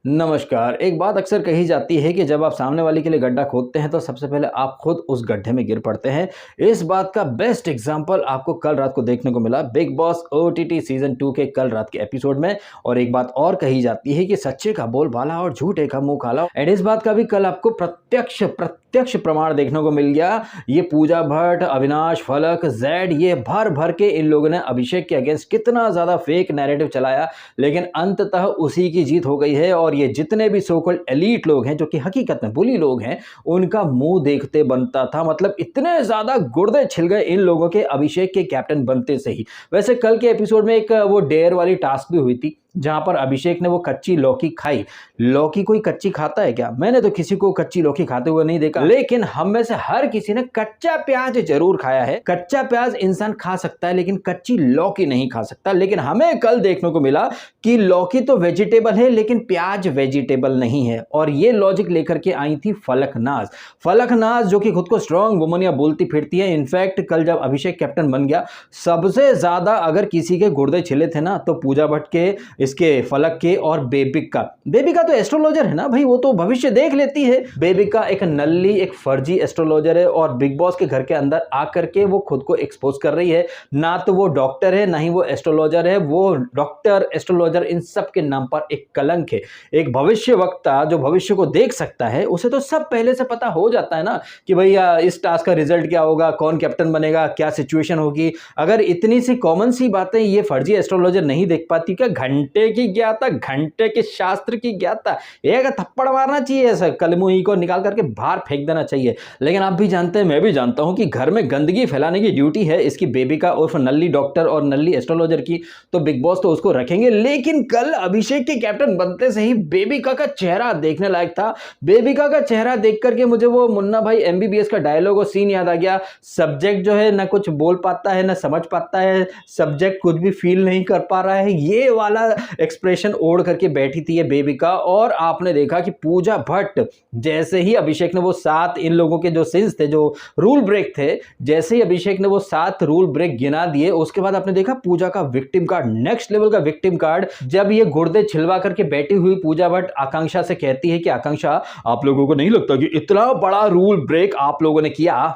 नमस्कार। एक बात अक्सर कही जाती है कि जब आप सामने वाले के लिए गड्ढा खोदते हैं तो सबसे पहले आप खुद उस गड्ढे में गिर पड़ते हैं। इस बात का बेस्ट एग्जांपल आपको कल रात को देखने को मिला बिग बॉस ओटीटी सीजन 2 के कल रात के एपिसोड में। और एक बात और कही जाती है कि सच्चे का बोल बाला और झूठे का मुंह काला। एंड इस बात का भी कल आपको प्रत्यक्ष प्रमाण देखने को मिल गया। ये पूजा भट्ट, अविनाश, फलक, जेड, ये भर भर के इन लोगों ने अभिषेक के अगेंस्ट कितना ज्यादा फेक नैरेटिव चलाया, लेकिन अंततः उसी की जीत हो गई है। और ये जितने भी सो कॉल्ड एलीट लोग हैं जो कि हकीकत में बुली लोग हैं, उनका मुंह देखते बनता था। मतलब इतने ज्यादा गुर्दे छिल गए इन लोगों के अभिषेक के कैप्टन बनते से ही। वैसे कल के एपिसोड में एक वो डेयर वाली टास्क भी हुई थी जहां पर अभिषेक ने वो कच्ची लौकी खाई। लौकी कोई कच्ची खाता है क्या? मैंने तो किसी को कच्ची लौकी खाते हुए नहीं देखा, लेकिन हम में से हर किसी ने कच्चा प्याज जरूर खाया है। कच्चा प्याज इंसान खा सकता है लेकिन कच्ची लौकी नहीं खा सकता। लेकिन हमें कल देखने को मिला कि लौकी तो वेजिटेबल है लेकिन प्याज वेजिटेबल नहीं है। और ये लॉजिक लेकर के आई थी फलकनाज जो कि खुद को स्ट्रॉन्ग वुमन या बोलती फिरती है। इनफैक्ट कल जब अभिषेक कैप्टन बन गया, सबसे ज्यादा अगर किसी के गुर्दे छिले थे ना तो पूजा भट्ट के, इसके, फलक के और बेबिका तो एस्ट्रोलॉजर है ना भाई, वो तो भविष्य देख लेती है। बेबिका एक नल्ली, एक फर्जी एस्ट्रोलॉजर है और बिग बॉस के घर के अंदर आकर के वो खुद को एक्सपोज कर रही है। ना तो वो डॉक्टर है ना ही वो एस्ट्रोलॉजर है। वो डॉक्टर, एस्ट्रोलॉजर, इन सब के नाम पर एक कलंक है। एक भविष्य वक्ता जो भविष्य को देख सकता है उसे तो सब पहले से पता हो जाता है ना कि भैया इस टास्क का रिजल्ट क्या होगा, कौन कैप्टन बनेगा, क्या सिचुएशन होगी। अगर इतनी सी कॉमन सी बातें ये फर्जी एस्ट्रोलॉजर नहीं देख पाती, क्या घंटे की ज्ञाता, घंटे के शास्त्र की ज्ञाता, एक थप्पड़ मारना चाहिए, ऐसा कलमुही को निकाल करके बाहर फेंक देना चाहिए। लेकिन आप भी जानते हैं, मैं भी जानता हूं कि घर में गंदगी फैलाने की ड्यूटी है इसकी बेबिका उर्फ नल्ली डॉक्टर और नल्ली एस्ट्रोलॉजर की, तो बिग बॉस तो उसको रखेंगे। लेकिन कल अभिषेक के कैप्टन बनते से ही बेबिका का चेहरा देखने लायक था। बेबिका का चेहरा देख करके मुझे वो मुन्ना भाई एमबीबीएस का डायलॉग और सीन याद आ गया। सब्जेक्ट जो है ना कुछ बोल पाता है ना समझ पाता है, सब्जेक्ट कुछ भी फील नहीं कर पा रहा है, ये वाला एक्सप्रेशन ओढ़ करके बैठी थी ये बेबिका। और आपने देखा कि पूजा भट्ट, जैसे ही अभिषेक ने वो 7 इन लोगों के जो सिंस थे, जो रूल ब्रेक थे, जैसे ही अभिषेक ने वो 7 रूल ब्रेक गिना दिए, उसके बाद आपने देखा पूजा का विक्टिम कार्ड, नेक्स्ट लेवल का विक्टिम कार्ड। जब ये गुर्दे छिलवा करके बैठी हुई पूजा भट्ट आकांक्षा से कहती है कि आकांक्षा, आप लोगों को नहीं लगता कि इतना बड़ा रूल ब्रेक आप लोगों ने किया,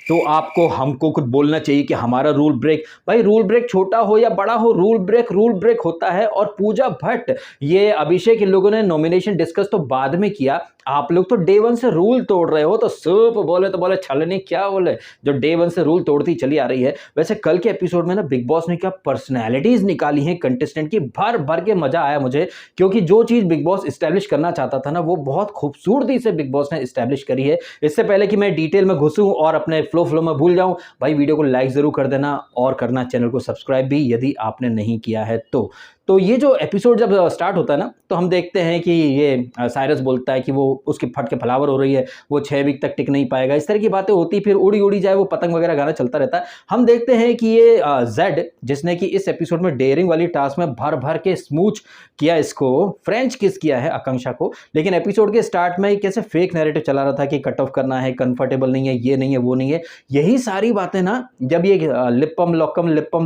तो आपको हमको कुछ बोलना चाहिए कि हमारा रूल ब्रेक, भाई रूल ब्रेक छोटा हो या बड़ा हो, रूल ब्रेक होता है। और पूजा भट्ट, ये अभिषेक, इन लोगों ने नॉमिनेशन डिस्कस तो बाद में किया, आप लोग तो डे 1 से रूल तोड़ रहे हो। तो सूप बोले तो बोले छलनी, क्या बोले, जो डे 1 से रूल तोड़ती चली आ रही है। वैसे कल के एपिसोड में ना बिग बॉस ने क्या पर्सनैलिटीज निकाली हैं कंटेस्टेंट की, भर भर के मजा आया मुझे। क्योंकि जो चीज बिग बॉस स्टैब्लिश करना चाहता था ना, वो बहुत खूबसूरती से बिग बॉस ने स्टैब्लिश करी है। इससे पहले कि मैं डिटेल में घुसूं और अपने फ्लो में भूल जाऊं, भाई वीडियो को लाइक जरूर कर देना और करना चैनल को सब्सक्राइब भी यदि आपने नहीं किया है तो ये जो एपिसोड जब स्टार्ट होता है ना, तो हम देखते हैं कि ये साइरस बोलता है कि वो उसकी फट के फ्लावर हो रही है, वो 6 वीक तक टिक नहीं पाएगा, इस तरह की बातें होती, फिर उड़ी उड़ी जाए वो पतंग वगैरह गाना चलता रहता है। हम देखते हैं कि ये जेड, जिसने कि इस एपिसोड में डेयरिंग वाली टास्क में भर भर के स्मूच किया, इसको फ्रेंच किस किया है आकांक्षा को। लेकिन एपिसोड के स्टार्ट में कैसे फेक नैरेटिव चला रहा था कि कट ऑफ करना है, कंफर्टेबल नहीं है, ये नहीं है, वो नहीं है। यही सारी बातें ना जब ये लिपम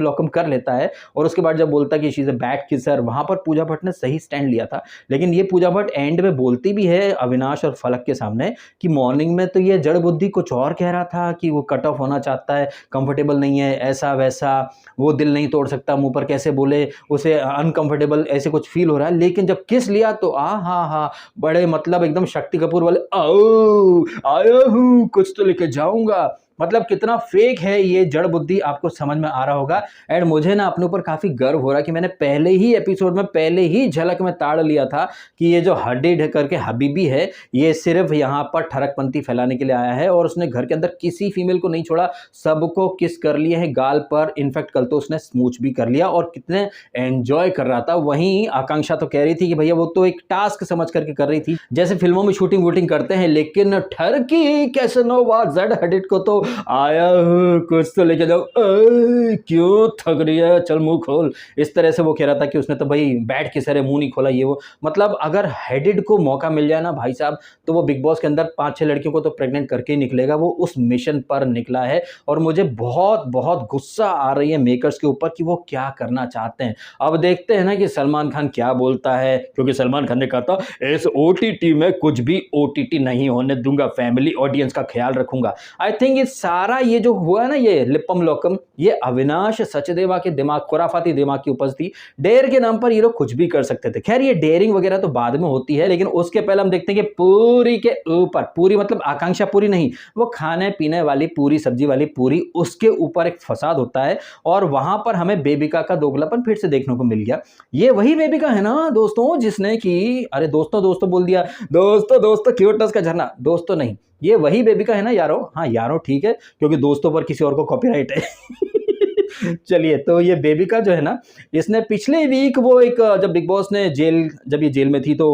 लॉकम कर लेता है और उसके बाद जब बोलता है कि she is a bad kisser, वहां पर पूजा भट्ट ने सही स्टैंड लिया था। लेकिन ये पूजा भट्ट एंड में बोलती भी है अविनाश और फलक के सामने कि मॉर्निंग में तो ये जड़ बुद्धि कुछ और कह रहा था कि वो कट ऑफ होना चाहता है, कंफर्टेबल नहीं है, ऐसा वैसा, वो दिल नहीं तोड़ सकता, मुंह पर कैसे बोले, उसे अनकंफर्टेबल ऐसे कुछ फील हो रहा है। लेकिन जब किस लिया तो हा बड़े मतलब एकदम शक्ति कपूर वाले, आओ आया हूं कुछ तो लेके जाऊंगा। मतलब कितना फेक है ये जड़ बुद्धि, आपको समझ में आ रहा होगा। एंड मुझे ना अपने ऊपर काफी गर्व हो रहा है कि मैंने पहले ही एपिसोड में, पहले ही झलक में ताड़ लिया था कि ये जो हड्डी ढकर के हबीबी है, ये सिर्फ यहाँ पर ठरकपंथी फैलाने के लिए आया है। और उसने घर के अंदर किसी फीमेल को नहीं छोड़ा, सबको किस कर लिया है गाल पर। इनफैक्ट कल तो उसने स्मूच भी कर लिया और कितने एंजॉय कर रहा था। वहीं आकांक्षा तो कह रही थी कि भैया वो तो एक टास्क समझ करके कर रही थी, जैसे फिल्मों में शूटिंग वूटिंग करते हैं। लेकिन ठरकी कैसनोवा जेड हडिड को तो आया हूँ कुछ तो लेके जाओ, क्यों थक रही है, चल मुंह खोल। इस तरह से वो कह रहा था कि उसने तो भाई बैठ के सारे मुंह नहीं खोला ये वो। मतलब अगर हेडिड को मौका मिल जाए ना भाई साहब, तो वो बिग बॉस के अंदर 5-6 लड़कियों को तो प्रेग्नेंट करके ही निकलेगा। वो उस मिशन पर निकला है और मुझे बहुत बहुत गुस्सा आ रही है मेकर्स के ऊपर कि वो क्या करना चाहते हैं। अब देखते हैं ना कि सलमान खान क्या बोलता है, क्योंकि सलमान खान ने कहा था इस ओटीटी में कुछ भी ओटीटी नहीं होने दूंगा, फैमिली ऑडियंस का ख्याल रखूंगा। आई थिंक ये सारा ये जो हुआ ना, ये लिपम लोकम, ये अविनाश सचदेवा के दिमाग, खुराफाती दिमाग की उपज थी। डेयर के नाम पर ये लोग कुछ भी कर सकते थे। खैर ये डेयरिंग वगैरह तो बाद में होती है, लेकिन उसके पहले हम देखते हैं कि पूरी के ऊपर, पूरी मतलब आकांक्षा पूरी नहीं, वो खाने पीने वाली पूरी, सब्जी वाली पूरी, उसके ऊपर एक फसाद होता है और वहां पर हमें बेबिका का दोगलापन फिर से देखने को मिल गया। ये वही बेबिका है ना दोस्तों जिसने कि, अरे दोस्तों दोस्तों बोल दिया, दोस्तों दोस्तों क्यूटनेस का झरना, दोस्तों नहीं, ये वही बेबिका है ना यारो। हाँ यारो ठीक है, क्योंकि दोस्तों पर किसी और को कॉपीराइट है। चलिए, तो ये बेबिका जो है ना, इसने पिछले वीक वो एक, जब बिग बॉस ने जब ये जेल में थी तो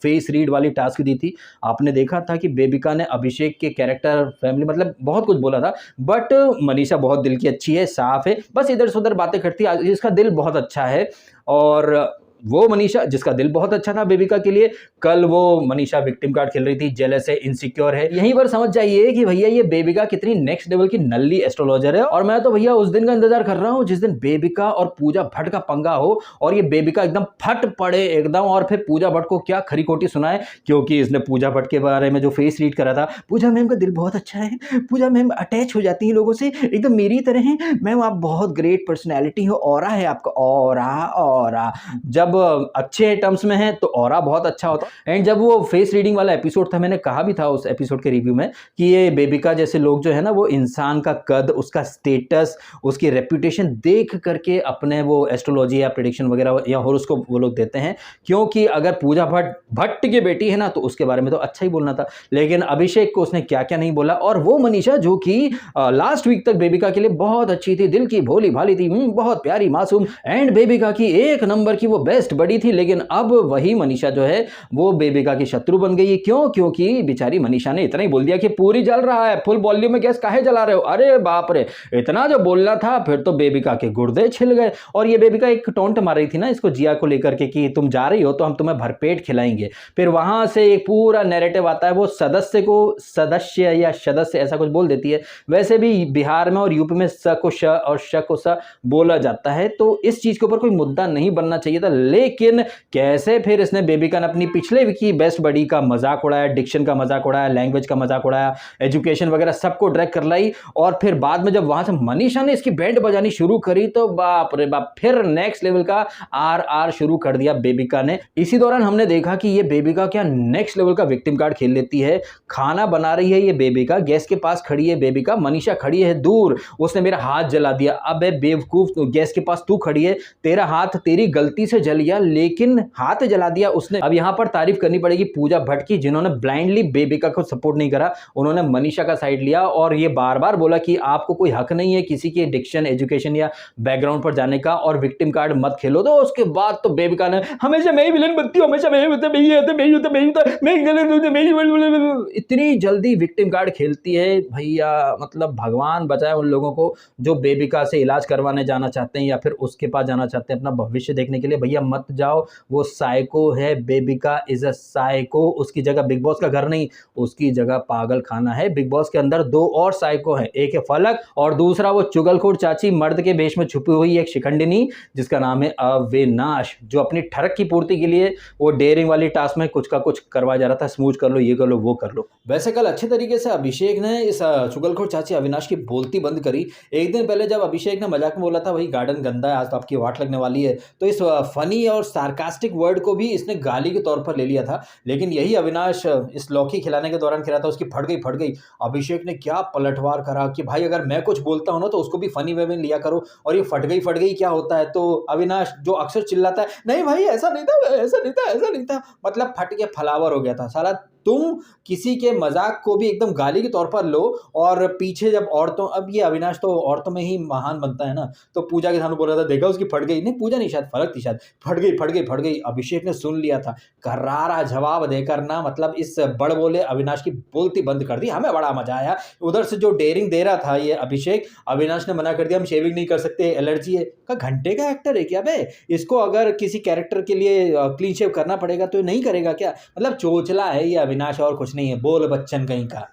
फेस रीड वाली टास्क दी थी। आपने देखा था कि बेबिका ने अभिषेक के कैरेक्टर, फैमिली, मतलब बहुत कुछ बोला था। बट मनीषा बहुत दिल की अच्छी है, साफ है, बस इधर से उधर बातें करती है, इसका दिल बहुत अच्छा है। और वो मनीषा जिसका दिल बहुत अच्छा था बेबिका के लिए, कल वो मनीषा विक्टिम कार्ड खेल रही थी, जेलस है, इनसिक्योर है। यहीं पर समझ जाइए कि भैया ये बेबिका कितनी नेक्स्ट लेवल की नल्ली एस्ट्रोलॉजर है। और मैं तो भैया उस दिन का इंतजार कर रहा हूं जिस दिन बेबिका और पूजा भट्ट का पंगा हो और ये बेबिका एकदम फट पड़े एकदम, और फिर पूजा भट्ट को क्या खरी खोटी सुनाए, क्योंकि इसने पूजा भट्ट के बारे में जो फेस रीड करा था, पूजा मैम का दिल बहुत अच्छा है, पूजा मैम अटैच हो जाती है लोगों से, एकदम मेरी तरह है मैम, आप बहुत ग्रेट पर्सनैलिटी हो, ऑरा है आपका, ऑरा ऑरा। जब अच्छे टर्म्स में है तो ऑरा बहुत अच्छा होता है। एंड जब वो फेस रीडिंग वाला एपिसोड था, मैंने कहा भी था उस एपिसोड के रिव्यू में कि ये बेबिका जैसे लोग जो है ना, वो इंसान का कद, उसका स्टेटस, उसकी रेपुटेशन देख करके अपने वो एस्ट्रोलॉजी या प्रेडिक्शन वगैरह या हॉरोस्कोप वो लोग देते हैं। क्योंकि अगर पूजा भट्ट की बेटी है ना, तो उसके बारे में तो अच्छा ही बोलना था, लेकिन अभिषेक को उसने क्या क्या नहीं बोला। और वो मनीषा जो कि लास्ट वीक तक बेबिका के लिए बहुत अच्छी थी, दिल की भोली भाली थी, बहुत प्यारी मासूम, एंड बेबिका की एक नंबर की वो बेस्ट बड़ी थी, लेकिन अब वही मनीषा जो है वो बेबिका की शत्रु बन गई है। क्यों? क्योंकि बेचारी मनीषा ने इतना ही बोल दिया कि पूरी जल रहा है, फुल वॉल्यूम में गैस काहे जला रहे हो। अरे बाप रे, इतना जो बोलना था, फिर तो बेबिका के गुर्दे छिल गए। और ये बेबिका एक टोंट मार रही थी ना इसको, जिया को लेकर के, कि तुम जा रही हो तो हम तुम्हें भरपेट खिलाएंगे। फिर वहां से एक पूरा नैरेटिव आता है, वो सदस्य को सदस्य या सदस्य ऐसा कुछ बोल देती है। वैसे भी बिहार में और यूपी में स को श और श को स बोला जाता है, तो इस चीज के ऊपर कोई मुद्दा नहीं बनना चाहिए था। लेकिन कैसे फिर इसने बेबिका ने अपनी पिछले की बेस्ट बडी का मजाक उड़ाया, डिक्शन का मजाक उड़ाया, लैंग्वेज का मजाक उड़ाया, एजुकेशन वगैरह सबको ड्रैग कर लाई। और फिर बाद में जब वहां से मनीषा ने इसकी बैंड बजानी शुरू करी, तो बाप रे बाप, फिर नेक्स्ट लेवल का आर शुरू कर दिया बेबिका ने। इसी दौरान हमने देखा कि ये बेबिका क्या नेक्स्ट लेवल का विक्टिम कार्ड खेल लेती है। खाना बना रही है ये बेबिका, गैस के पास खड़ी है बेबिका, मनीषा खड़ी है दूर, उसने मेरा हाथ जला दिया। अबे बेवकूफ, गैस के पास तू खड़ी है, तेरा हाथ तेरी गलती से जल गया, लेकिन हाथ जला दिया उसने। अब यहां पर तारीफ करनी पड़ेगी पूजा भट्ट की, जिन्होंने ब्लाइंडली बेबिका को सपोर्ट नहीं करा, उन्होंने मनीषा का साइड लिया और ये बार बार बोला कि आपको कोई हक नहीं है किसी के डिक्शन, एजुकेशन या बैकग्राउंड पर जाने का, और विक्टिम कार्ड मत खेलो। तो उसके बाद तो बेबिका ने हमेशा मैं ही विलन बनती हूं, हमेशा मैं ही होता, मैं ही होता, मैं ही होता, मैं ही होता, मैं ही गलत होता, मैं ही, इतनी जल्दी विक्टिम कार्ड खेलती है भैया। मतलब भगवान बचाए उन लोगों को जो बेबिका से इलाज करवाने जाना चाहते हैं या फिर उसके पास जाना चाहते हैं अपना भविष्य देखने के लिए। भैया मत जाओ, वो साइको है, बेबिका इज अ साइको। उसकी जगह बिग बॉस का घर नहीं, उसकी जगह पागल खाना है। बिग बॉस के अंदर दो और साइको हैं, एक है फलक और दूसरा वो चुगलखोर चाची मर्द के भेष में छुपी हुई एक शिखंडिनी जिसका नाम है अविनाश, जो अपनी ठरक की पूर्ति के लिए वो डेयरिंग वाली टास्क में कुछ का कुछ करवा जा रहा था, स्मूच कर लो, ये कर लो, वो कर लो। वैसे कल अच्छे तरीके से अभिषेक ने इस चुगलखोर चाची अविनाश की बोलती बंद करी। एक दिन पहले जब अभिषेक ने मजाक में बोला था वही गार्डन गंदा है, आज तो आपकी वाट लगने वाली है, तो इस फनी और सार्कास्टिक वर्ड को भी इसने गाली के तौर पर ले लिया था। लेकिन यही अविनाश इस लौकी खिलाने के दौरान कह रहा था उसकी फट गई। अभिषेक ने क्या पलटवार करा कि भाई अगर मैं कुछ बोलता हूं ना तो उसको भी फनी वे में लिया करो, और ये फट गई क्या होता है। तो अविनाश जो अक्सर चिल्लाता है, नहीं भाई ऐसा नहीं था, ऐसा नहीं था, ऐसा नहीं था, मतलब फट के फलावर हो गया था साला। तुम किसी के मजाक को भी एकदम गाली के तौर पर लो और पीछे जब औरतों, अब ये अविनाश तो औरतों में ही महान बनता है ना, तो पूजा के सामने बोल रहा था देखा उसकी फट गई, नहीं पूजा नहीं शायद फलक थी, शायद फट गई फट गई फट गई। अभिषेक ने सुन लिया था, करारा जवाब देकर ना मतलब इस बड़ बोले अविनाश की बोलती बंद कर दी। हमें बड़ा मजा आया। उधर से जो डेयरिंग दे रहा था ये अभिषेक, अविनाश ने मना कर दिया हम शेविंग नहीं कर सकते, एलर्जी है। का घंटे का एक्टर है क्या बे, इसको अगर किसी कैरेक्टर के लिए क्लीन शेव करना पड़ेगा तो नहीं करेगा क्या? मतलब चोचला है ये अविनाश और कुछ नहीं है, बोल बच्चन कहीं का,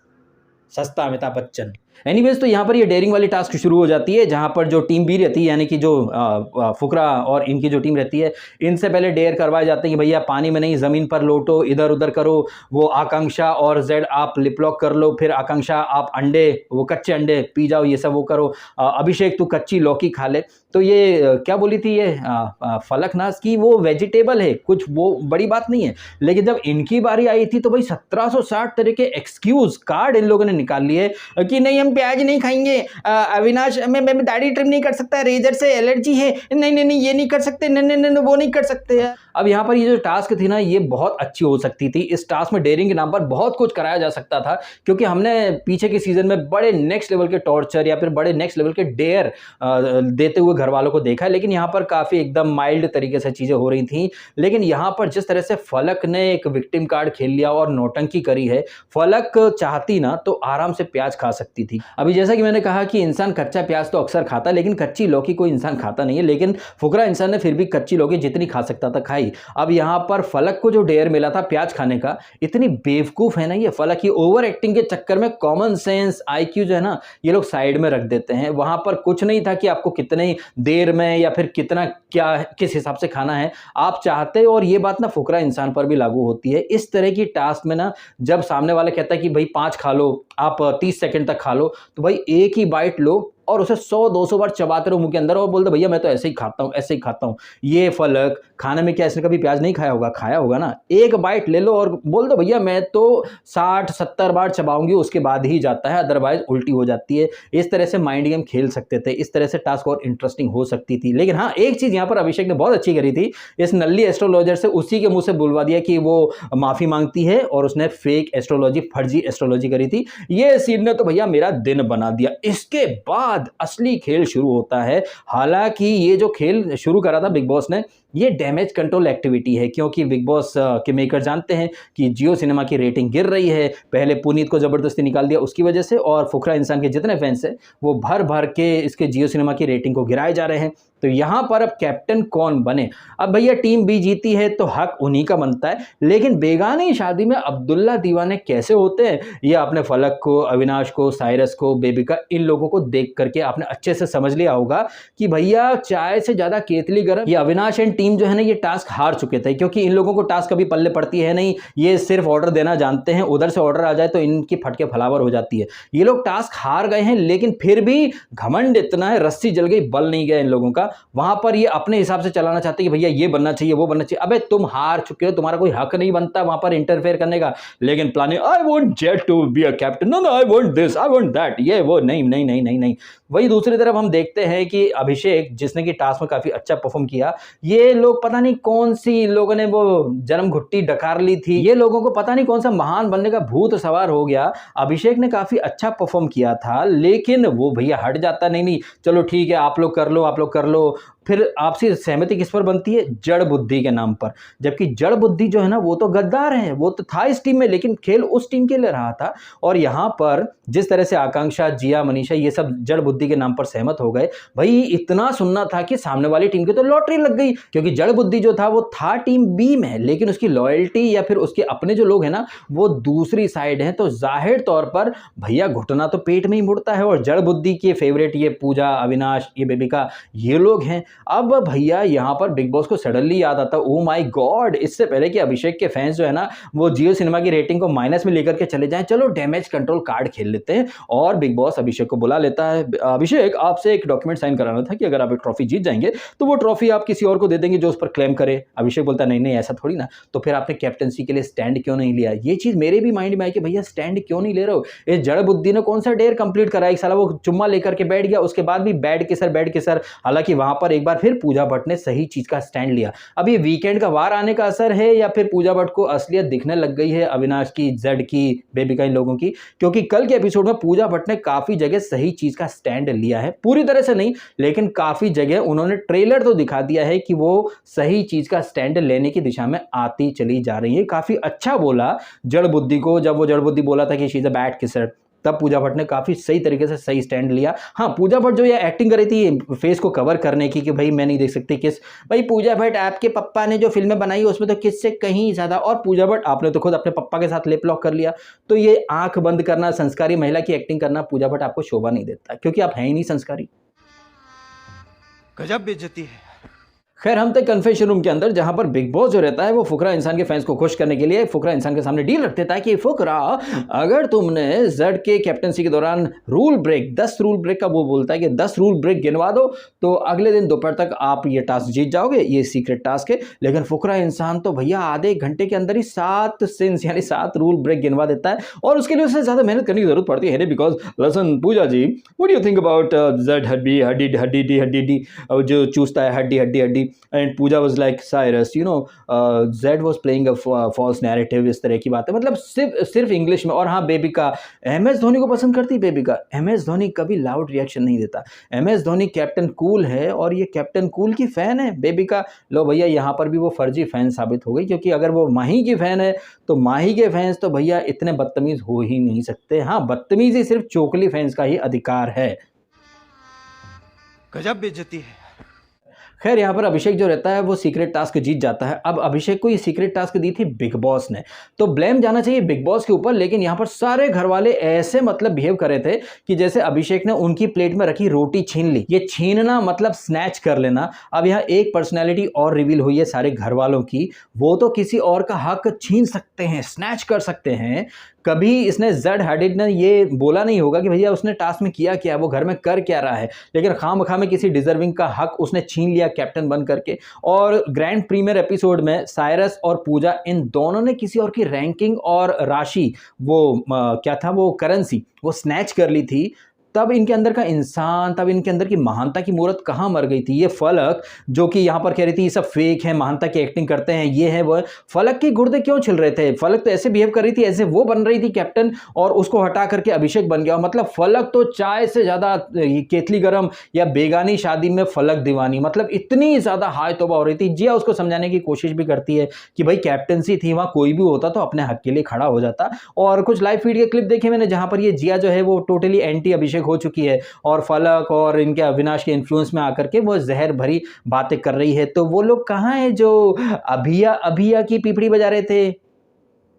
सस्ता अमिताभ बच्चन। एनीवेज तो यहाँ पर ये डेयरिंग वाली टास्क शुरू हो जाती है, जहाँ पर जो टीम बी रहती है यानी कि जो फुकरा और इनकी जो टीम रहती है, इनसे पहले डेयर करवाए जाते हैं कि भैया पानी में नहीं ज़मीन पर लोटो, इधर उधर करो। वो आकांक्षा और जेड आप लिप लॉक कर लो, फिर आकांक्षा आप अंडे, वो कच्चे अंडे पी जाओ, ये सब वो करो। अभिषेक तू कच्ची लौकी खा ले। तो ये क्या बोली थी ये फलकनाज की, वो वेजिटेबल है, कुछ वो बड़ी बात नहीं है। लेकिन जब इनकी बारी आई थी तो भाई 1760 तरह के एक्सक्यूज कार्ड इन लोगों ने निकाल लिए कि नहीं हम प्याज नहीं खाएंगे, अविनाश मैं दाढ़ी ट्रिम नहीं कर सकता, रेजर से एलर्जी है, नहीं नहीं नहीं ये नहीं कर सकते, नहीं नहीं नहीं वो नहीं कर सकते हैं। अब यहाँ पर ये जो टास्क थी ना ये बहुत अच्छी हो सकती थी। इस टास्क में डेयरिंग के नाम पर बहुत कुछ कराया जा सकता था, क्योंकि हमने पीछे के सीजन में बड़े नेक्स्ट लेवल के टॉर्चर या फिर बड़े नेक्स्ट लेवल के डेयर देते हुए घर वालों को देखा है, लेकिन यहाँ पर काफ़ी एकदम माइल्ड तरीके से चीज़ें हो रही थी। लेकिन यहाँ पर जिस तरह से फलक ने एक विक्टिम कार्ड खेल लिया और नौटंकी करी है, फलक चाहती ना तो आराम से प्याज खा सकती थी। अभी जैसा कि मैंने कहा कि इंसान कच्चा प्याज तो अक्सर खाता, लेकिन कच्ची लौकी कोई इंसान खाता नहीं है, लेकिन फुकरा इंसान ने फिर भी कच्ची लौकी जितनी खा सकता था खाई। अब यहाँ पर फलक को जो डेयर मिला था प्याज खाने का, इतनी बेवकूफ है ना ये फलक की, ओवर एक्टिंग के चक्कर में कॉमन सेंस IQ जो है ना ये लोग साइड में रख देते हैं। वहां पर कुछ नहीं था कि आपको कितने देर में या फिर कितना क्या किस हिसाब से खाना है आप चाहते हो, और ये बात ना फुकरा इंसान पर भी लागू होती है। इस तरह की टास्क में ना जब सामने वाला कहता है कि भाई 5 खा लो, आप 30 सेकंड तक खा लो, तो भाई एक ही बाइट लो और उसे 100-200 बार चबाते रहो मुंह के अंदर और बोल दो भैया मैं तो ऐसे ही खाता हूँ, ऐसे ही खाता हूँ। ये फलक खाने में क्या इसने कभी प्याज नहीं खाया होगा? खाया होगा ना। एक बाइट ले लो और बोल दो भैया मैं तो 60-70 बार चबाऊंगी, उसके बाद ही जाता है, अदरवाइज उल्टी हो जाती है। इस तरह से माइंड गेम खेल सकते थे, इस तरह से टास्क और इंटरेस्टिंग हो सकती थी। लेकिन हाँ एक चीज यहाँ पर अभिषेक ने बहुत अच्छी करी थी, इस नल्ली एस्ट्रोलॉजर से उसी के मुंह से बुलवा दिया कि वो माफी मांगती है और उसने फेक एस्ट्रोलॉजी, फर्जी एस्ट्रोलॉजी करी थी। ये सीन ने तो भैया मेरा दिन बना दिया। इसके बाद असली खेल शुरू होता है। हालांकि ये जो खेल शुरू करा था बिग बॉस ने, ये डैमेज कंट्रोल एक्टिविटी है, क्योंकि बिग बॉस के मेकर जानते हैं कि जियो सिनेमा की रेटिंग गिर रही है। पहले पुनीत को जबरदस्ती निकाल दिया उसकी वजह से, और फुकरा इंसान के जितने फैंस हैं वो भर भर के इसके जियो सिनेमा की रेटिंग को गिराए जा रहे हैं। तो यहां पर अब कैप्टन कौन बने? अब भैया टीम बी जीती है तो हक उन्हीं का बनता है, लेकिन बेगानी शादी में अब्दुल्ला दीवाने कैसे होते हैं ये आपने फलक को, अविनाश को, साइरस को, बेबिका, इन लोगों को देख करके आपने अच्छे से समझ लिया होगा कि भैया चाय से ज्यादा केतली गरम। ये अविनाश एंड टीम जो है ना ये टास्क हार चुके थे, क्योंकि इन लोगों को टास्क कभी पल्ले पड़ती है नहीं। ये सिर्फ ऑर्डर देना जानते हैं, उधर से ऑर्डर आ जाए तो इनकी फटके फलावर हो जाती है। ये लोग टास्क हार गए हैं, लेकिन फिर भी घमंड इतना है, रस्सी जल गई बल नहीं गया इन लोगों का। वहां पर ये अपने हिसाब से चलाना चाहते हैं कि भैया ये बनना चाहिए, वो बनना चाहिए। अबे तुम हार चुके हो, तुम्हारा कोई हक नहीं बनता वहां पर इंटरफेयर करने का। लेकिन planning, I want Jad to be a captain, no no I want this, I want that, ये वो, नहीं नहीं नहीं नहीं नहीं। वही दूसरी तरफ हम देखते हैं कि अभिषेक जिसने कि टास्क में काफी अच्छा परफॉर्म किया, ये लोग पता नहीं कौन सी लोगों ने वो जन्म घुट्टी डकार ली थी, ये लोगों को पता नहीं कौन सा महान बनने का भूत सवार हो गया। अभिषेक ने काफी अच्छा परफॉर्म किया था, लेकिन वो भैया हट जाता, नहीं नहीं चलो ठीक है आप लोग कर लो, आप लोग कर लो। फिर आपसी सहमति किस पर बनती है? जड़ बुद्धि के नाम पर। जबकि जड़ बुद्धि जो है ना वो तो गद्दार है, वो तो था इस टीम में, लेकिन खेल उस टीम के लिए रहा था। और यहाँ पर जिस तरह से आकांक्षा, जिया, मनीषा ये सब जड़ बुद्धि के नाम पर सहमत हो गए, भाई इतना सुनना था कि सामने वाली टीम की तो लॉटरी लग गई, क्योंकि जड़ बुद्धि जो था वो था टीम बी में, लेकिन उसकी लॉयल्टी या फिर उसके अपने जो लोग हैं ना वो दूसरी साइड हैं। तो जाहिर तौर पर भैया घुटना तो पेट में ही मुड़ता है। और जड़ बुद्धि के फेवरेट ये पूजा, अविनाश, ये बेबिका, ये लोग हैं। अब भैया यहाँ पर बिग बॉस को सडनली याद आता, ओ माय गॉड, इससे पहले कि अभिषेक के फैंस जो है ना वो जियो सिनेमा की रेटिंग को माइनस में लेकर के चले जाएं, चलो डैमेज कंट्रोल कार्ड खेल लेते हैं। और बिग बॉस अभिषेक को बुला लेता है, अभिषेक आपसे एक डॉक्यूमेंट साइन कराना था कि अगर आप एक ट्रॉफी जीत जाएंगे तो वो ट्रॉफी आप किसी और को दे देंगे जो उस पर क्लेम करे। अभिषेक बोलता नहीं नहीं ऐसा थोड़ी ना, तो फिर आपने कैप्टनसी के लिए स्टैंड क्यों नहीं लिया? ये चीज मेरे भी माइंड में आई कि भैया स्टैंड क्यों नहीं ले रहे हो? इस जड़ बुद्धि ने कौन सा डेयर कंप्लीट करा? एक साला वो चुम्मा लेकर के बैठ गया, उसके बाद भी बैड के सर, हालांकि वहां पर एक बार फिर पूजा भट्ट ने सही चीज का स्टैंड लिया। अब ये वीकेंड का वार आने का असर है या फिर पूजा भट्ट को असलियत दिखने लग गई है अविनाश की, जेड की, बेबिका इन लोगों की? क्योंकि कल के एपिसोड में पूजा भट्ट ने काफी जगह सही चीज का स्टैंड लिया है, पूरी तरह से नहीं लेकिन काफी जगह उन्होंने ट्रेलर तो दिखा दिया है कि वो सही चीज का स्टैंड लेने की दिशा में आती चली जा रही है। काफी अच्छा बोला जड़ बुद्धि को, जब वो जड़ बुद्धि बोला था कि she is a bad kisser, तब पूजा भट्ट ने काफी सही तरीके से सही स्टैंड लिया। हाँ, पूजा भट्ट जो ये एक्टिंग कर रही थी फेस को कवर करने की कि भाई मैं नहीं देख सकती किस, भाई पूजा भट्ट आपके पप्पा ने जो फिल्में बनाई उसमें तो किस से कहीं ज्यादा, और पूजा भट्ट आपने तो खुद अपने पप्पा के साथ लिप लॉक कर लिया, तो ये आंख बंद करना, संस्कारी महिला की एक्टिंग करना पूजा भट्ट आपको शोभा नहीं देता क्योंकि आप हैं ही नहीं संस्कारी। गजब बेइज्जती है। खैर हम थे कन्फेशन रूम के अंदर, जहां पर बिग बॉस जो रहता है वो फुकरा इंसान के फैंस को खुश करने के लिए फुकरा इंसान के सामने डील रख देता है कि फुकरा, अगर तुमने जेड के कैप्टनसी के दौरान रूल ब्रेक 10 रूल ब्रेक का वो बोलता है कि 10 रूल ब्रेक गिनवा दो तो अगले दिन दोपहर तक आप ये टास्क जीत जाओगे, ये सीक्रेट टास्क है। लेकिन फुकरा इंसान तो भैया आधे घंटे के अंदर ही 7 सिंस यानी 7 रूल ब्रेक गिनवा देता है, और उसके लिए उसे ज्यादा मेहनत करने की जरूरत पड़ती है। Because listen Pooja ji, what do you think about Jad Hadid Hadid Hadid हड्डी जो चूसता है Hadid Hadid Hadid, and Pooja was like Cyrus you know Jad was playing a false narrative, इस तरह की बात है, मतलब सिर्फ इंग्लिश में। और हाँ, बेबिका MS धोनी को पसंद करती है। बेबिका MS धोनी कभी लाउड रिएक्शन नहीं देता। MS धोनी कैप्टन कूल है और ये कैप्टन कूल की फैन है बेबिका। लो भैया, यहाँ पर भी वो फर्जी फैन साबित हो गई, क्योंकि अगर वो माही की फैन है तो माही के फैंस तो भैया इतने बदतमीज हो ही नहीं सकते। हाँ, बदतमीजी सिर्फ चोकली फैंस का ही अधिकार है। गजब बेइज्जती है। खैर यहाँ पर अभिषेक जो रहता है वो सीक्रेट टास्क जीत जाता है। अब अभिषेक को ये सीक्रेट टास्क दी थी बिग बॉस ने, तो ब्लेम जाना चाहिए बिग बॉस के ऊपर, लेकिन यहाँ पर सारे घर वाले ऐसे मतलब बिहेव कर रहे थे कि जैसे अभिषेक ने उनकी प्लेट में रखी रोटी छीन ली। ये छीनना मतलब स्नैच कर लेना। अब यहाँ एक पर्सनैलिटी और रिवील हुई है सारे घर वालों की, वो तो किसी और का हक छीन सकते हैं, स्नैच कर सकते हैं। कभी इसने जेड हैडिड ने ये बोला नहीं होगा कि भैया उसने टास्क में किया क्या, वो घर में कर क्या रहा है, लेकिन खामखा में किसी डिजर्विंग का हक उसने छीन लिया कैप्टन बन करके। और ग्रैंड प्रीमियर एपिसोड में साइरस और पूजा इन दोनों ने किसी और की रैंकिंग और राशि, वो क्या था, वो करेंसी, वो स्नैच कर ली थी। तब इनके अंदर का इंसान, तब इनके अंदर की महानता की मूर्त कहाँ मर गई थी? ये फलक जो कि यहाँ पर कह रही थी ये सब फेक है, महानता की एक्टिंग करते हैं, ये है वो है, फलक के गुर्दे क्यों छिल रहे थे? फलक तो ऐसे बिहेव कर रही थी ऐसे वो बन रही थी कैप्टन, और उसको हटा करके अभिषेक बन गया। मतलब फलक तो चाय से ज्यादा केतली गरम, या बेगानी शादी में फलक दीवानी, मतलब इतनी ज्यादा हाय तौबा हो रही थी। जिया उसको समझाने की कोशिश भी करती है कि भाई कैप्टनसी थी, वहां कोई भी होता तो अपने हक के लिए खड़ा हो जाता। और कुछ लाइव फीड के क्लिप देखे मैंने जहां पर ये जिया जो है वो टोटली एंटी अभिषेक हो चुकी है, और फलक और इनके अविनाश के इन्फ्लुएंस में आकर के वो जहर भरी बातें कर रही है। तो वो लोग कहाँ हैं जो अभिया अभिया की पीपड़ी बजा रहे थे?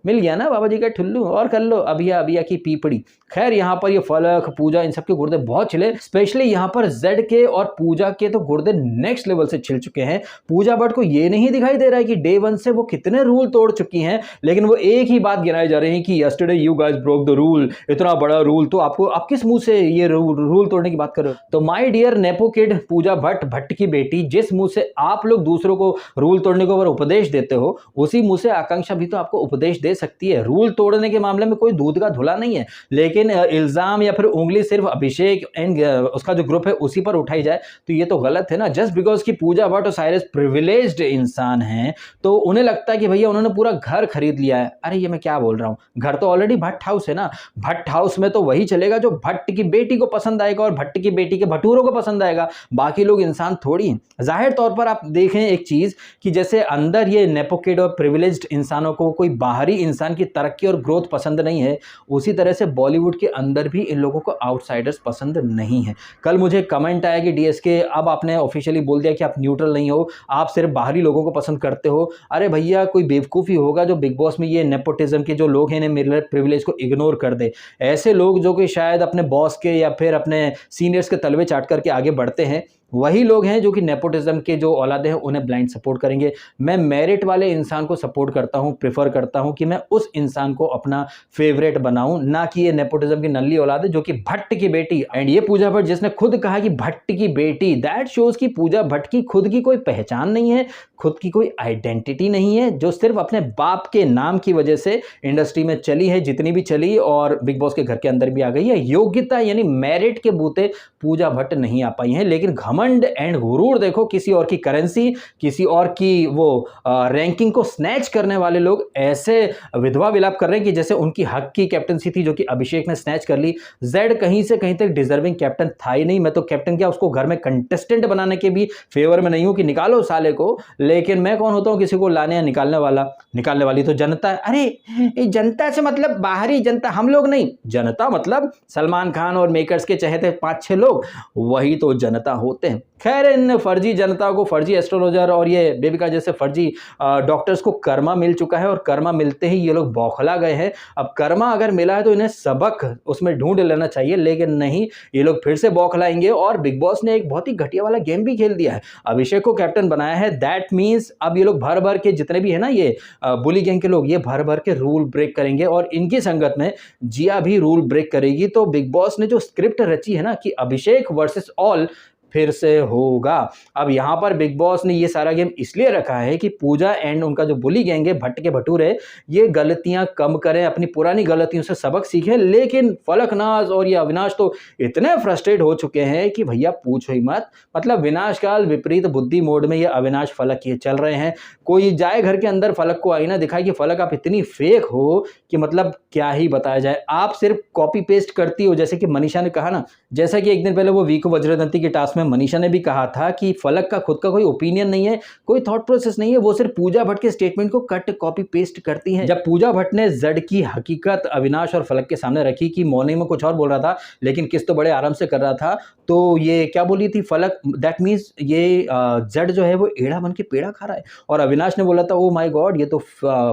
मिल गया ना बाबा जी का ठुल्लू, और कर लो अभिया अभिया की पीपड़ी। खैर यहाँ पर ये फलक, पूजा, इन सबके गुर्दे बहुत छिले, स्पेशली यहाँ पर जेड के और पूजा के तो गुर्दे नेक्स्ट लेवल से छिल चुके हैं। पूजा भट्ट को ये नहीं दिखाई दे रहा है कि डे 1 से वो कितने रूल तोड़ चुकी हैं, लेकिन वो एक ही बात गिनाई जा रही है कि yesterday you guys broke the rule, इतना बड़ा रूल, तो आपको, आप किस मुंह से ये रूल तोड़ने की बात कर रहे हो? तो my dear nepo kid Pooja Bhatt, Bhatt की बेटी, जिस मुंह से आप लोग दूसरों को रूल तोड़ने को अगर उपदेश देते हो, उसी मुंह से आकांक्षा भी तो आपको उपदेश दे सकती है। रूल तोड़ने के मामले में कोई दूध का धुला नहीं है, लेकिन इल्जाम या फिर उंगली सिर्फ अभिषेक एंड उसका जो ग्रुप है उसी पर उठाई जाए तो ये तो गलत है ना। जस्ट बिकॉज कि पूजा भट्ट और साइरस प्रिविलेज्ड इंसान हैं तो उन्हें लगता है कि भैया उन्होंने पूरा घर खरीद लिया है। अरे ये मैं क्या बोल रहा हूँ, घर तो ऑलरेडी भट्ट हाउस है ना। भट्ट हाउस में तो वही चलेगा जो भट्ट की बेटी को पसंद आएगा और भट्ट की बेटी के भटूरों को पसंद आएगा, बाकी लोग इंसान थोड़ी हैं। जाहिर तौर पर आप देखें एक चीज कि जैसे अंदर ये नेपोकिड और प्रिविलेज्ड इंसानों को कोई बाहरी इंसान की तरक्की और ग्रोथ पसंद नहीं है, उसी तरह से बॉलीवुड के अंदर भी इन लोगों को आउटसाइडर्स पसंद नहीं है। कल मुझे कमेंट आया कि डीएसके अब आपने ऑफिशियली बोल दिया कि आप न्यूट्रल नहीं हो, आप सिर्फ बाहरी लोगों को पसंद करते हो। अरे भैया कोई बेवकूफ़ी होगा जो बिग बॉस में ये नेपोटिज्म के जो लोग हैं इन्हें मेरे प्रिविलेज को इग्नोर कर दे। ऐसे लोग जो कि शायद अपने बॉस के या फिर अपने सीनियर्स के तलवे चाट करके आगे बढ़ते हैं, वही लोग हैं जो कि नेपोटिज्म के जो औलादे हैं उन्हें ब्लाइंड सपोर्ट करेंगे। मैं मेरिट वाले इंसान को सपोर्ट करता हूं, प्रेफर करता हूं कि मैं उस इंसान को अपना फेवरेट बनाऊं, ना कि ये नेपोटिज्म की नल्ली औलाद है जो कि भट्ट की बेटी। एंड ये पूजा भट्ट जिसने खुद कहा कि भट्ट की बेटी, दैट शोज कि पूजा भट्ट की खुद की कोई पहचान नहीं है, खुद की कोई आइडेंटिटी नहीं है, जो सिर्फ अपने बाप के नाम की वजह से इंडस्ट्री में चली है जितनी भी चली, और बिग बॉस के घर के अंदर भी आ गई है। योग्यता यानी मेरिट के बूते पूजा भट्ट नहीं आ पाई है, लेकिन घमंड एंड गुरूर देखो, किसी और की करेंसी, किसी और की वो रैंकिंग को स्नैच करने वाले लोग ऐसे विधवा विलाप कर रहे हैं कि जैसे उनकी हक की कैप्टनसी थी जो कि अभिषेक ने स्नैच कर ली। जेड कहीं से कहीं तक डिजर्विंग कैप्टन था ही नहीं। मैं तो कैप्टन क्या, उसको घर में कंटेस्टेंट बनाने के भी फेवर में नहीं हूं कि निकालो साले को, लेकिन मैं कौन होता हूं किसी को लाने या निकालने वाला? निकालने वाली तो जनता है। अरे ये जनता से मतलब बाहरी जनता, हम लोग नहीं। जनता मतलब सलमान खान और मेकर्स के चहेते 5-6 लोग, वही तो जनता होते हैं। खैर, इन फर्जी जनता को, फर्जी एस्ट्रोलॉजर और ये बेबिका जैसे फर्जी डॉक्टर्स को कर्मा मिल चुका है और कर्मा मिलते ही ये लोग बौखला गए हैं। अब कर्मा अगर मिला है तो इन्हें सबक उसमें ढूंढ लेना चाहिए, लेकिन नहीं, ये लोग फिर से बौखलाएंगे। और बिग बॉस ने एक बहुत ही घटिया वाला गेम भी खेल दिया है, अभिषेक को कैप्टन बनाया है। दैट मीन्स अब ये लोग भर भर के, जितने भी है ना ये बुली गैंग के लोग, ये भर भर के रूल ब्रेक करेंगे और इनकी संगत में जिया भी रूल ब्रेक करेगी। तो बिग बॉस ने जो स्क्रिप्ट रची है ना कि अभिषेक वर्सेस ऑल, फिर से होगा। अब यहां पर बिग बॉस ने ये सारा गेम इसलिए रखा है कि पूजा एंड उनका जो बुली गैंग है, भट्ट के भटूरे, ये गलतियां कम करें, अपनी पुरानी गलतियों से सबक सीखें। लेकिन फलकनाज और ये अविनाश तो इतने फ्रस्ट्रेट हो चुके हैं कि भैया पूछो ही मत। मतलब विनाश काल विपरीत बुद्धि मोड में ये अविनाश फलक ये चल रहे हैं। कोई जाए घर के अंदर, फलक को आईना दिखाए कि फलक आप इतनी फेक हो कि मतलब क्या ही बताया जाए। आप सिर्फ कॉपी पेस्ट करती हो, जैसे कि मनीषा ने कहा ना, जैसा कि एक दिन पहले वो वीकू वज्रदंती की टास्क में मनीषा ने भी कहा था कि फलक का खुद का कोई ओपिनियन नहीं है, कोई थॉट प्रोसेस नहीं है, वो सिर्फ पूजा भट्ट के स्टेटमेंट को कट कॉपी पेस्ट करती है। जब पूजा भट्ट ने जेड की हकीकत अविनाश और फलक के सामने रखी कि मॉर्निंग में कुछ और बोल रहा था लेकिन किस तो बड़े आराम से कर रहा था, तो ये क्या बोली थी फलक, दैट मीन्स ये जेड जो है वो एड़ा बन के पेड़ा खा रहा है। और अविनाश ने बोला था ओ माय गॉड, ये तो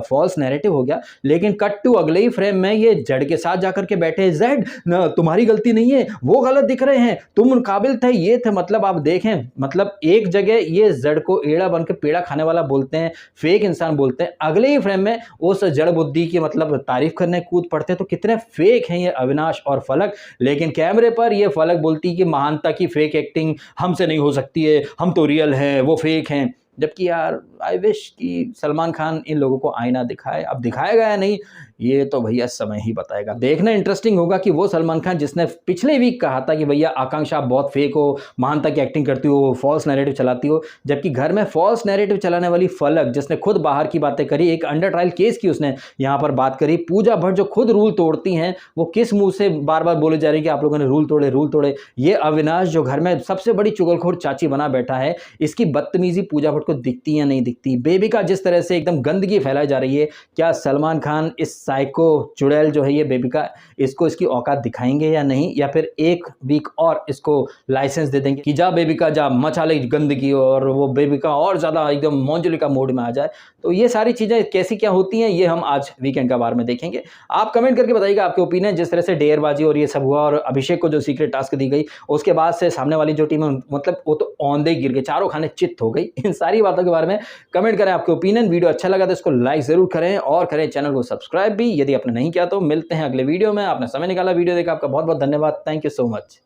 फॉल्स नैरेटिव हो गया। लेकिन कट टू अगले ही फ्रेम में ये जेड के साथ जाकर के बैठे, जेड तुम्हारी गलती नहीं है, वो गलत दिख रहे हैं, तुम काबिल थे, ये थे। मतलब आप देखें, मतलब एक जगह ये जड़ को एड़ा बन के पेड़ा खाने वाला बोलते हैं, फेक इंसान बोलते हैं, अगले ही फ्रेम में उस जड़ बुद्धि की मतलब तारीफ करने कूद पड़ते हैं। तो कितने फेक हैं ये अविनाश और फलक। लेकिन कैमरे पर ये फलक बोलती कि महानता की फेक एक्टिंग हमसे नहीं हो सकती है, हम तो रियल हैं, वो फेक हैं। जबकि यार आई विश कि सलमान खान इन लोगों को आईना दिखाए। अब दिखाएगा या नहीं, ये तो भैया समय ही बताएगा। देखना इंटरेस्टिंग होगा कि वो सलमान खान जिसने पिछले वीक कहा था कि भैया आकांक्षा आप बहुत फेक हो, महानता की एक्टिंग करती हो, फॉल्स नैरेटिव चलाती हो, जबकि घर में फॉल्स नैरेटिव चलाने वाली फलक जिसने खुद बाहर की बातें करी, एक अंडर ट्रायल केस की उसने यहाँ पर बात करी, पूजा भट्ट जो खुद रूल तोड़ती हैं, वो किस मुंह से बार बार बोले जा रही है कि आप लोगों ने रूल तोड़े, रूल तोड़े। ये अविनाश जो घर में सबसे बड़ी चुगलखोर चाची बना बैठा है, इसकी बदतमीजी पूजा भट्ट को दिखती या नहीं दिखती। बेबिका जिस तरह से एकदम गंदगी फैलाई जा रही है, क्या सलमान खान इस साइको चुड़ैल जो है ये बेबिका, इसको इसकी औकात दिखाएंगे या नहीं, या फिर एक वीक और इसको लाइसेंस दे देंगे कि जा बेबिका जा, मचा ले गंदगी, और वो बेबिका और ज़्यादा एकदम मोंजुलिका मोड में आ जाए। तो ये सारी चीज़ें कैसी क्या होती हैं, ये हम आज वीकेंड का बार में देखेंगे। आप कमेंट करके बताइएगा आपके ओपिनियन। जिस तरह से डेयरबाजी और ये सब हुआ और अभिषेक को जो सीक्रेट टास्क दी गई, उसके बाद से सामने वाली जो टीम है मतलब वो तो औंधे गिर गए, चारों खाने चित्त हो गई। इन सारी बातों के बारे में कमेंट करें आपके ओपिनियन। वीडियो अच्छा लगा तो इसको लाइक जरूर करें और करें चैनल को सब्सक्राइब भी यदि आपने नहीं किया तो। मिलते हैं अगले वीडियो में। आपने समय निकाला, वीडियो देखा, आपका बहुत बहुत धन्यवाद। Thank you so much.